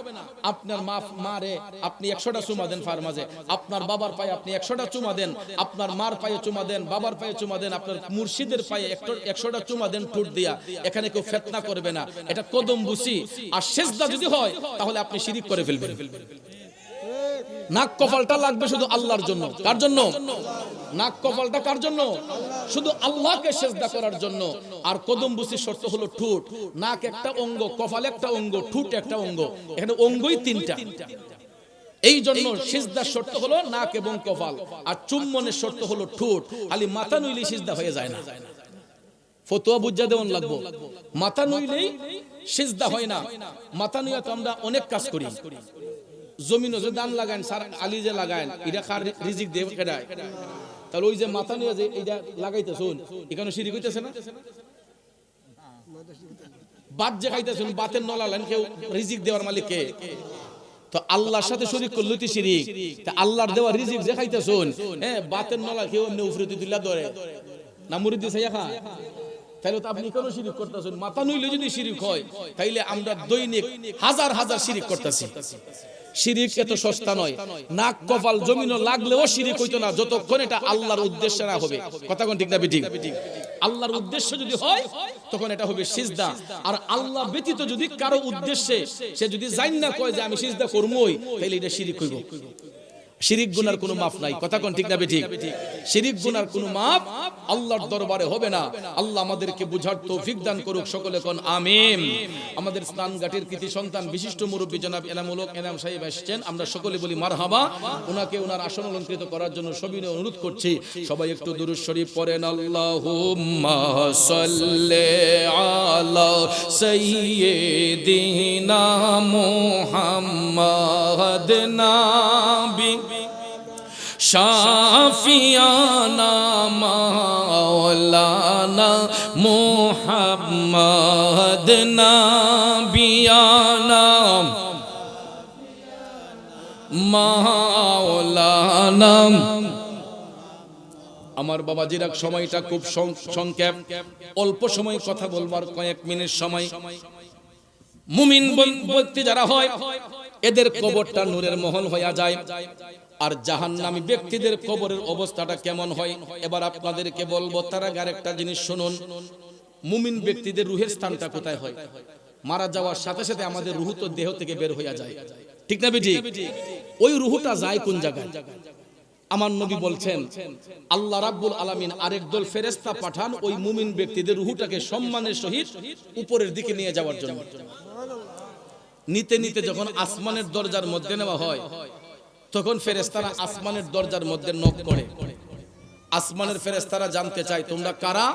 [SPEAKER 1] আপনার মারে আপনি 100টা চুমা দেন ফার মাঝে, আপনার বাবার পায়ে আপনি 100টা চুমা দেন, আপনার মার পায়ে চুমা দেন, বাবার পায়ে চুমা দেন, আপনার মুর্শিদের পায়ে 100টা চুমা দেন ঠোঁট দিয়া, এখানে কেউ ফিতনা করবে না। এটা কদম বুঝি। আর সেজদা যদি হয় তাহলে আপনি শিরিক করে ফেলবেন। নাক কপালটা লাগবে শুধু আল্লাহর জন্য। কার জন্য? নাক কপালটা কার জন্য? শুধু আল্লাহকে সিজদা করার জন্য। আর কদম বুসির শর্ত হলো ঠোঁট। নাক একটা অঙ্গ, কপাল একটা অঙ্গ, ঠোঁট একটা অঙ্গ, এখানে অঙ্গই 3টা। এই জন্য সিজদার শর্ত হলো নাক এবং কপাল, আর চুম্বনের শর্ত হলো ঠোঁট। খালি মাথা নইলে সিজদা হয়ে যায় না। ফতোয়া বুঝা দেওয়ান লাগবো, মাথা নইলেই সিজদা হয় না। মাথা নইয়া তো আমরা অনেক কাজ করি। জমিনও যে দান লাগান, সার আলি যে লাগান, এটা কার রিজিক দেব কেডায়? তাহলে ওই যে মাথা নিয়ে যে এইটা লাগাইতেছুন, এখানে শিরিক হইতেছে না? বাত যে খাইতেছুন, বাতের নলা লাইন, কেউ রিজিক দেওয়ার মালিক কে? তো আল্লাহর সাথে শরীক করলে তো শিরিক। তা আল্লাহর দেওয়া রিজিক যে খাইতেছুন, হ্যাঁ, বাতের নলা কেউ এমনি উফরিতে দিলা ধরে না, মুরিদ দিছে খা, তাহলে তো আপনি কেন শিরিক করতেছেন? মাথা নইলে যদি শিরিক হয়, তাইলে আমরা দৈনিক হাজার হাজার শিরিক করতেছি। শিরিক এত সস্তা নয়। নাক কপাল জমিনও লাগলেও শিরিক হইতো না যতক্ষণ এটা আল্লাহর উদ্দেশ্যে না হবে। কথা কোন ঠিক না বেঠিক? আল্লাহর উদ্দেশ্য যদি হয় তখন এটা হবে সিজদা। আর আল্লাহ ব্যতীত যদি কারো উদ্দেশ্যে সে যদি জান না কয় যে আমি সিজদা করবই, তাহলে এটা শিরিক হইব। শিরিক গুনার কোনো মাফ নাই। কথা কোন ঠিক না বেঠিক? শিরিক গুনার কোনো মাফ আল্লাহর দরবারে হবে না। আল্লাহ আমাদেরকে বুঝার তৌফিক দান করুক, সকলে কোন আমিন। আমাদের স্নানঘাটের কৃতি সন্তান বিশিষ্ট মুরব্বী জনাব এনামুল হক এনাম সাহেব আসছেন, আমরা সকলে বলি মারহাবা। ওনাকে ওনার আসন অলঙ্কৃত করার জন্য সবিনয় অনুরোধ করছি। সবাই একটু দুরূদ শরীফ পড়েন। আল্লাহুম্মা সাল্লি আলা সাইয়্যিদিনা মুহাম্মাদ নাবি শাফিয়ানা মাওলানা মুহাম্মদ নাবিয়ানা মাওলানা। আমার বাবাজিরা, সময়টা খুব সংক্ষেপ, অল্প সময় কথা বলবার, কয়েক মিনিট সময়। মুমিন ব্যক্তি যারা হয় এদের কবরটা নূরের মহল হয়ে যায়। আর জাহান্নামী ব্যক্তিদের কবরের অবস্থাটা কেমন হয় এবার আপনাদেরকে বলবো। তার আগে আরেকটা জিনিস শুনুন, মুমিন ব্যক্তিদের রুহের স্থানটা কোথায় হয়? মারা যাওয়ার সাথে সাথে আমাদের রুহ তো দেহ থেকে বের হয়ে যায়, ঠিক না বেঠিক? ওই রুহটা যায় কোন জায়গায়? আমার নবী বলছেন, আল্লাহ রাব্বুল আলামিন আরেক দল ফেরেশতা পাঠান ওই মুমিন ব্যক্তিদের রুহটাকে সম্মানের সহিত উপরের দিকে নিয়ে যাওয়ার জন্য। নিতে নিতে যখন আসমানের দরজার মধ্যে নেওয়া হয়, তখন ফেরেশতারা আসমানের দরজার মধ্যে নক করে। আসমানের ফেরেশতারা জানতে চায় তোমরা কারা?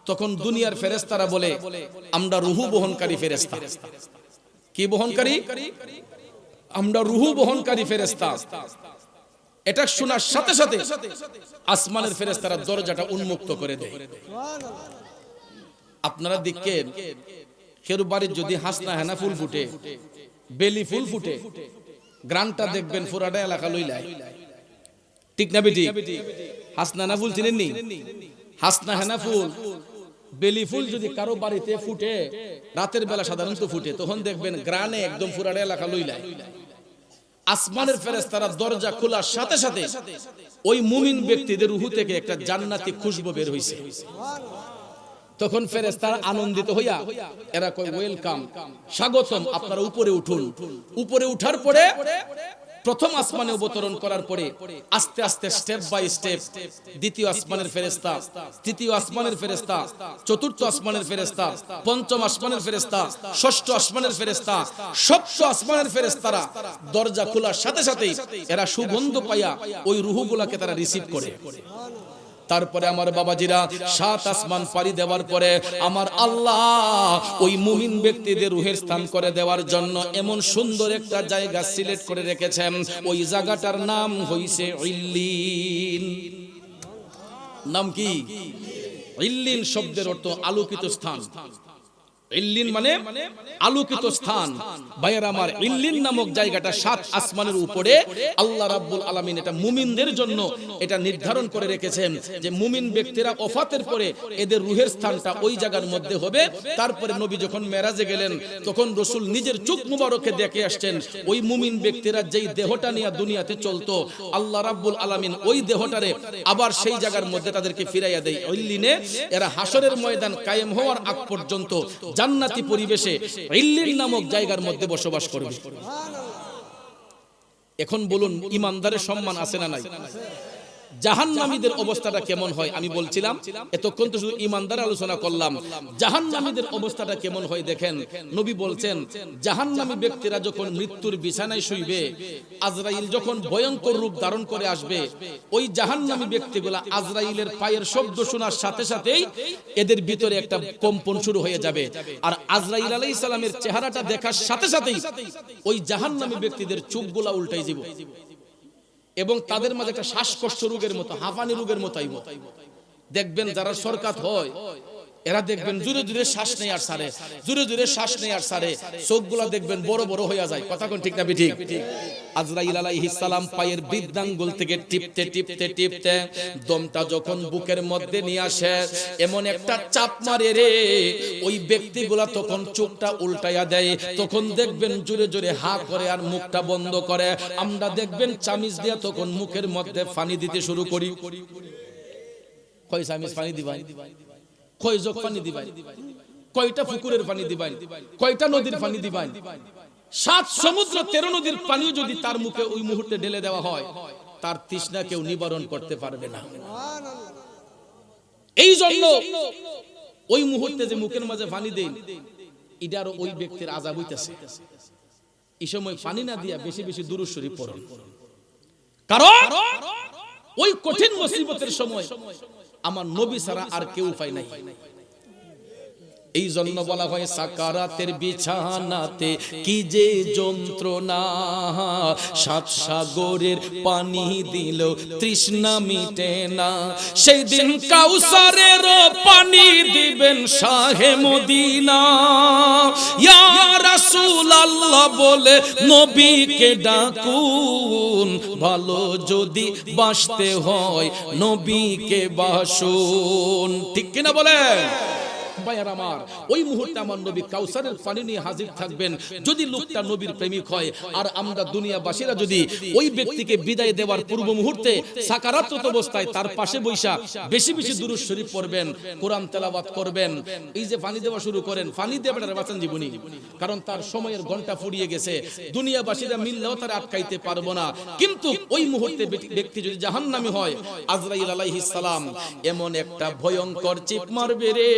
[SPEAKER 1] তখন দুনিয়ার ফেরেশতারা বলে আমরা রূহ বহনকারী ফেরেশতা। কি বহনকারী? আমরা রূহ বহনকারী ফেরেশতা। এটা শোনার সাথে সাথে আসমানের ফেরেশতারা দরজাটা উন্মুক্ত করে দেয়। আপনারা দেখেন কেউ বাড়ির যদি হাসনা হেনা ফুল ফুটে, বেলি ফুল ফুটে, গ্রানটা দেখবেন পুরাটা এলাকা লইলাই, ঠিক না বেটি? হাসনা না ফুল চিনেননি? হাসনা হেনা ফুল, বেলি ফুল যদি কারো বাড়িতে ফুটে, রাতের বেলা সাধারণত ফুটে, তখন দেখবেন গ্রানে একদম পুরাটা এলাকা লইলাই। আসমানের ফেরেশতারা দরজা খোলার সাথে সাথে ওই মুমিন ব্যক্তিদের রূহ থেকে একটা জান্নাতি খুশবু বের হইছে। তো তখন ফেরেশতারা আনন্দিত হইয়া এরা কয় ওয়েলকাম, স্বাগতম, আপনারা উপরে উঠুন। উপরে উঠার পরে প্রথম আসমানে অবতরণ করার পরে আস্তে আস্তে স্টেপ বাই স্টেপ দ্বিতীয় আসমানের ফেরেশতা, তৃতীয় আসমানের ফেরেশতা, চতুর্থ আসমানের ফেরেশতা, পঞ্চম আসমানের ফেরেশতা, ষষ্ঠ আসমানের ফেরেশতা, সপ্তম আসমানের ফেরেশতারা দরজা খোলার সাথে সাথেই এরা সুগন্ধ পাইয়া ওই রূহগুলোকে তারা রিসিভ করে। তারপরে আমার বাবাজিরা 7 আসমান পাড়ি দেওয়ার পরে আমার আল্লাহ ওই মুমিন ব্যক্তিদের রূহের স্থান করে দেওয়ার জন্য এমন সুন্দর একটা জায়গা সিলেক্ট করে রেখেছেন। ওই জায়গাটার নাম হইছে ইল্লিন। নাম কি? ইল্লিন শব্দের অর্থ আলোকিত স্থান। ইল্লিন মানে আলোকিত স্থান। ভাইয়ের আমার, ইল্লিন নামক জায়গাটা 7 আসমানের উপরে আল্লাহ রাব্বুল আলামিন এটা মুমিনদের জন্য এটা নির্ধারণ করে রেখেছেন যে মুমিন ব্যক্তিরা ওফাতের পরে এদের রূহের স্থানটা ওই জায়গার মধ্যে হবে। তারপরে নবী যখন মেরাজে গেলেন তখন রাসূল নিজের চোখ মুবারকে দেখে আসছেন ওই মুমিন ব্যক্তিরা যেই দেহটা নিয়ে দুনিয়াতে চলতো, আল্লাহ রাব্বুল আলামিন ওই দেহটারে আবার সেই জায়গার মধ্যে তাদেরকে ফিরাইয়া দেয়। ইল্লিনে এরা হাসরের ময়দান কায়েম হওয়ার আগ পর্যন্ত জান্নাতি পরিবেশে ইল্লিন নামক জায়গার মধ্যে বসবাস করবে। এখন বলুন, ইমানদারের সম্মান আছে না নাই? জাহান্নামীদের অবস্থাটা কেমন হয় আমি বলছিলাম। এতক্ষণ তো শুধু ইমানদার আলোচনা করলাম, জাহান্নামীদের অবস্থাটা কেমন হয় দেখেন। নবী বলছেন জাহান্নামী ব্যক্তিরা যখন মৃত্যুর বিছানায় শুইবে, আজরাইল যখন ভয়ঙ্কর রূপ ধারণ করে আসবে, ওই জাহান্নামী ব্যক্তিগুলা আজরাইলের পায়ের শব্দ শোনার সাথে সাথেই এদের ভিতরে একটা কম্পন শুরু হয়ে যাবে। আর আজরাইল আলাইহিস সালামের চেহারাটা দেখার সাথে সাথেই ওই জাহান্নামী ব্যক্তিদের চোখগুলা উল্টাই যাব এবং তাদের মাঝে একটা শ্বাসকষ্ট রোগের মতো, হাঁপানি রোগের মতো আইব। দেখবেন যারা সরকার হয় এরা দেখবেন জোরে জোরে শ্বাস নেই আর সারে, জোরে জোরে শ্বাস নেই আর সারে, চোখগুলা দেখবেন বড় বড় হয়ে যায়। কথা কোন ঠিক না ঠিক? আজরাইল আলাইহিস সালাম পায়ের বৃদ্ধাঙ্গুল থেকে টিপতে টিপতে টিপতে দমটা যখন বুকের মধ্যে নিয়ে আসে, এমন একটা চাপ মারে রে, ওই ব্যক্তিগুলা তখন চোখটা উল্টাইয়া দেয়। তখন দেখবেন জোরে জোরে হা করে আর মুখটা বন্ধ করে। আমরা দেখবেন চামিচ দিয়া তখন মুখের মধ্যে পানি দিতে শুরু করি। কয় চামিচ পানি দিবাই? কয় জগ পানি দিবাই? কয়টা পুকুরের পানি দিবাই? কয়টা নদীর পানি দিবাই? 7 সমুদ্র 13 নদীর পানিও যদি তার মুখে ওই মুহূর্তে ঢেলে দেওয়া হয়, তার তৃষ্ণা কেউ নিবারণ করতে পারবে না। এই জন্য ওই মুহূর্তে যে মুখের মাঝে পানি দেন, এটার ওই ব্যক্তির আযাব হইতেছে। এই সময় পানি না দিয়া বেশি বেশি দুরূদ শরীফ পড়ুন, কারণ ওই কঠিন মুসিবতের সময় আমার নবী ছাড়া আর কেউ উপায় নাই। এই জন্য বলা হয় সাকারাতের বিছানাতে কি যে যন্ত্রণা, 7 সাগরের পানি দিল তৃষ্ণা মিটে না, সেই দিন কাউসারের পানি দিবেন শাহে মদিনা। ইয়া রাসূলুল্লাহ বলে নবীকে ডাকুন, ভালো যদি বাসতে হয় নবীকে বাসুন। ঠিক কিনা বলেন? ভাইয়ার আমার, ওই মুহূর্তে আমার নবী কাউসারের পানি নিয়ে হাজির থাকবেন। যদি লোকটা নবীর প্রেমিক হয়, আর আমরা দুনিয়াবাসীরা যদি ওই ব্যক্তিকে বিদায় দেওয়ার পূর্ব মুহূর্তে সাকারাত অবস্থায় তার পাশে বৈশা বেশি বেশি দুরূদ শরীফ পড়বেন, কোরআন তেলাওয়াত করবেন, এই যে পানি দেওয়া শুরু করেন, পানি দেবেন আর বাঁচান জীবনী, কারণ তার সময়ের ঘন্টা ফুরিয়ে গেছে। দুনিয়াবাসীরা মিললেও তারা আটকাইতে পারবো না। কিন্তু ওই মুহূর্তে ব্যক্তি যদি জাহান্নামী হয়, আজরাইল আলাইহিস সালাম এমন একটা ভয়ঙ্কর চিপ মারবে রে,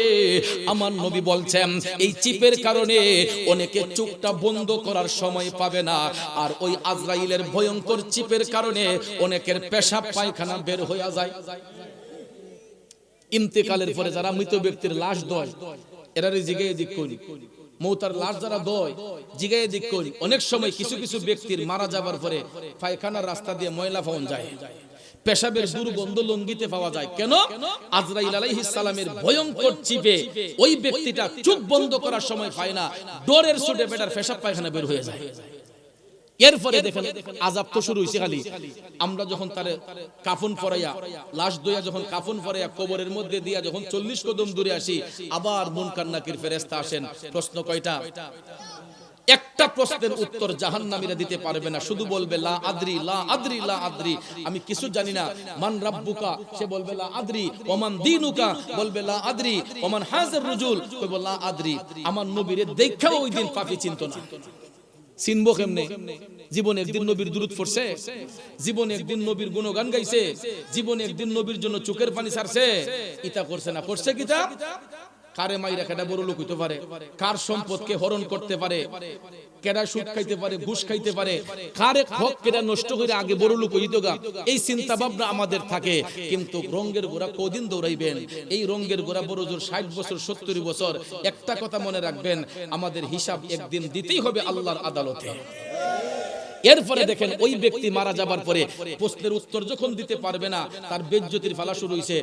[SPEAKER 1] আমার নবী বলছেন এই চিপের কারণে অনেকে চোখটা বন্ধ করার সময় পাবে না, আর ওই আজরাইলের ভয়ঙ্কর চিপের কারণে অনেকের পেশাব পায়খানা বের হয়ে যায়। ইন্তেকালের পরে যারা মৃত ব্যক্তির লাশ দয়, এরারে জিগায়ে দিক করি, মৌতার লাশ যারা দয় জিগায়ে দিক করি, অনেক সময় কিছু কিছু ব্যক্তির মারা যাবার পরে পায়খানার রাস্তা দিয়ে ময়লা পাওয়া যায়, পেশাবের দুর্গন্ধ লঙ্গিতে পাওয়া যায়। কেন? আজরাইল আলাইহিস সালামের ভয়ঙ্কর চিপে ওই ব্যক্তিটা চোখ বন্ধ করার সময় পায় না, ডোরের ছুটে বেটার পেশাব পায়খানা বের হয়ে যায়। এরপরে দেখেন আযাব তো শুরু হইছে। খালি আমরা যখন তারে কাফন পরাইয়া, লাশ দইয়া যখন কাফন পরাইয়া কবরের মধ্যে দিয়া যখন 40 কদম দূরে আসি, আবার মুনকার নাকির ফেরেশতা আসেন। প্রশ্ন কয়টা? একটা প্রশ্নের উত্তর জাহান্নামীরা দিতে পারবে না, শুধু বলবে লা আদরি লা আদরি লা আদরি, আমি কিছু জানি না। মান রাব্বুকা, সে বলবে লা আদরি। ওমান দীনুকা, বলবে লা আদরি। ওমান হাজার রুজুল, বলবে লা আদরি। আমার নবীরে দেখাও ওই দিন পাপী চিন্ত না। চিনবো কেমনে? জীবনে একদিন নবীর দুরূদ পড়ছে, জীবনে একদিন নবীর গুণগান গাইছে, জীবনে একদিন নবীর জন্য চোখের পানি ছাড়ছে, ইতা করছে না। করছে কিতা? কারে মাইরা কেডা বড় লোক হইতে পারে, কার সম্পদকে হরণ করতে পারে, কেডা সুদ খাইতে পারে, ঘুষ খাইতে পারে, কারে হক কেডা নষ্ট করে আগে বড় লোক হইতো গা, এই চিন্তা ভাবনা আমাদের থাকে। কিন্তু রঙ্গের গোড়া কদিন দৌড়াইবেন? এই রঙ্গের গোড়া বড় জোর 60 বছর 70 বছর। একটা কথা মনে রাখবেন, আমাদের হিসাব একদিন দিতেই হবে আল্লাহর আদালতে। এরপরে দেখেন, ওই ব্যক্তি মারা যাবার পরে প্রশ্নের উত্তর যখন দিতে পারবে না, তার বেজ্জতির ফালা শুরু হইছে।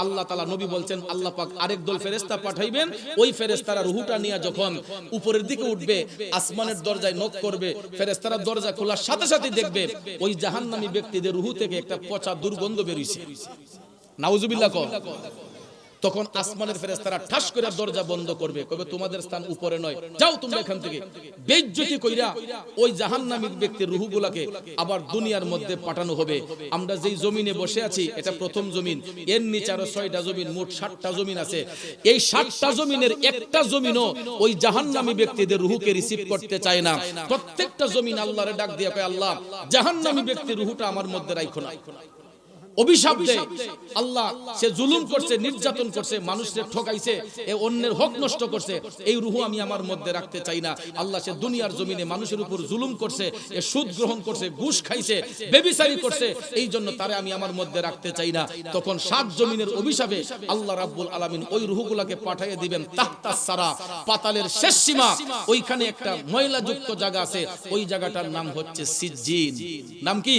[SPEAKER 1] আল্লাহ তাআলা, নবী বলছেন, আল্লাহ পাক আরেক দল ফেরেশতা পাঠাইবেন। ওই ফেরেশতারা রূহটা নিয়ে যখন উপরের দিকে উঠবে, আসমানের দরজায় নক করবে, ফেরেশতারা দরজা খোলার সাথে সাথে দেখবে ওই জাহান্নামী ব্যক্তিদের রূহ থেকে একটা পচা দুর্গন্ধ বের হইছে। নাউজুবিল্লাহ কও। তখন আসমানের ফেরেশতারা ঠাস করে দরজা বন্ধ করবে, কবে তোমাদের স্থান উপরে নয়, যাও তোমরা এখান থেকে। বেইজ্জতি কইরা ওই জাহান্নামী ব্যক্তির রূহগুলোকে আবার দুনিয়ার মধ্যে পাঠানো হবে। আমরা যেই জমিনে বসে আছি, এটা প্রথম জমিন, এর নিচে আরো 6টা জমিন, মোট 7টা জমিন আছে। এই 7টা জমিনের একটা জমিনও ওই জাহান্নামী ব্যক্তিদের রূহকে রিসিভ করতে চায় না। প্রত্যেকটা জমিন আল্লাহরে ডাক দিয়ে কয়, আল্লাহ, জাহান্নামী ব্যক্তির রূহটা আমার মধ্যে রাখো না। অভিশাপ দেয় আল্লাহ, সে জুলুম করছে, নির্যাতন করছে, মানুষের ঠকাইছে, এ অন্যের হক নষ্ট করছে, এই রূহ আমি আমার মধ্যে রাখতে চাই না। আল্লাহ, সে দুনিয়ার জমিনে মানুষের উপর জুলুম করছে, এ সুদ গ্রহণ করছে, ঘুষ খাইছে, বেবিচারি করছে, এই জন্য তারে আমি আমার মধ্যে রাখতে চাই না। তখন 7 জমিনের অভিশাপে আল্লাহ রাব্বুল আলামিন ওই রূহগুলোকে পাঠিয়ে দিবেন তাহতাস সারা, পাতালের শেষ সীমা। ওইখানে একটা ময়লাযুক্ত জায়গা আছে, ওই জায়গাটার নাম হচ্ছে সিজ্জিন। নাম কি?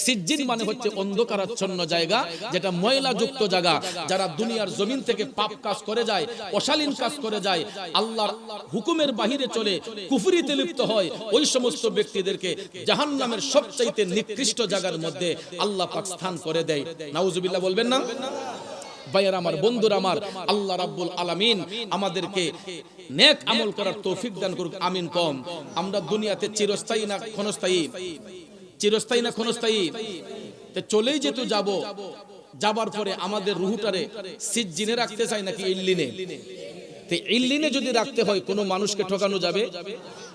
[SPEAKER 1] সিজ্জিন মানে হচ্ছে অন্ধকারাচ্ছন্ন জায়গা, যেটা ময়লাযুক্ত জায়গা। যারা দুনিয়ার জমিন থেকে পাপ কাজ করে যায়, অশালীন কাজ করে যায়, আল্লাহর হুকুমের বাহিরে চলে কুফরিতে লিপ্ত হয়, ওই সমস্ত ব্যক্তিদেরকে জাহান্নামের সবচাইতে নিকৃষ্ট জায়গার মধ্যে আল্লাহ পাক স্থান করে দেয়। নাউজুবিল্লাহ বলবেন না? ভাইয়ার আমার, বন্ধুরা আমার, আল্লাহ রাব্বুল আলামিন আমাদেরকে নেক আমল করার তৌফিক দান করুক, আমিন কম। আমরা দুনিয়াতে চিরস্থায়ী না ক্ষণস্থায়ী? চিরস্থায়ী না ক্ষণস্থায়ী? চলেই যেহেতু যাব, যাবার পরে আমাদের রূহটারে সিজ্জিনে রাখতে চাই নাকি ইল্লিনে? ইল্লিনে যদি রাখতে হয়, কোনো মানুষকে ঠকানো যাবে?